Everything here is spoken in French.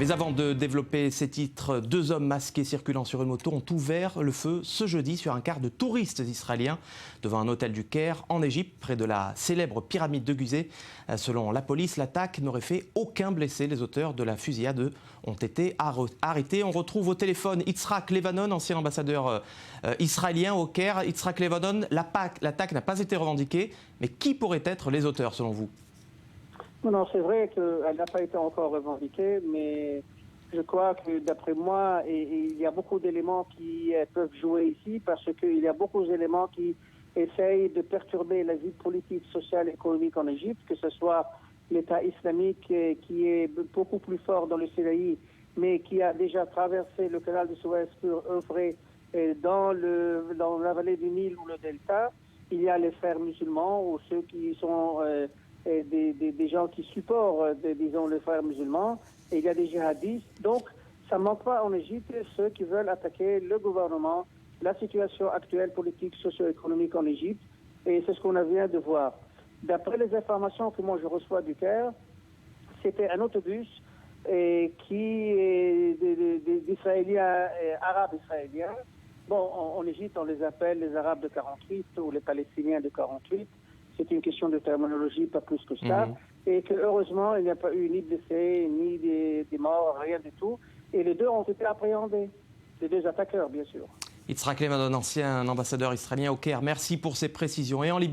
Mais avant de développer ces titres, deux hommes masqués circulant sur une moto ont ouvert le feu ce jeudi sur un car de touristes israéliens devant un hôtel du Caire en Égypte, près de la célèbre pyramide de Gizeh. Selon la police, l'attaque n'aurait fait aucun blessé. Les auteurs de la fusillade ont été arrêtés. On retrouve au téléphone Yitzhak Levanon, ancien ambassadeur israélien au Caire. Yitzhak Levanon, l'attaque n'a pas été revendiquée, mais qui pourraient être les auteurs selon vous ? Non, c'est vrai qu'elle n'a pas été encore revendiquée, mais je crois que d'après moi, il y a beaucoup d'éléments qui peuvent jouer ici parce qu'il y a beaucoup d'éléments qui essayent de perturber la vie politique, sociale et économique en Égypte, que ce soit l'État islamique qui est beaucoup plus fort dans le Sinaï, mais qui a déjà traversé le canal de Suez pour œuvrer dans la vallée du Nil ou le delta. Il y a les frères musulmans ou ceux qui sont des gens qui supportent, disons, les frères musulmans, et il y a des djihadistes. Donc, ça ne manque pas en Égypte ceux qui veulent attaquer le gouvernement, la situation actuelle politique, socio-économique en Égypte, et c'est ce qu'on vient de voir. D'après les informations que moi je reçois du Caire, c'était un autobus d'Israéliens, arabes israéliens. Bon, en Égypte, on les appelle les Arabes de 48 ou les Palestiniens de 48. C'est une question de terminologie, pas plus que ça. Et que heureusement, il n'y a pas eu ni de blessés, ni des morts, rien du tout. Et les deux ont été appréhendés. Les deux attaqueurs, bien sûr. Yitzhak Levanon, ancien ambassadeur israélien au Caire. Merci pour ces précisions. Et en Libye,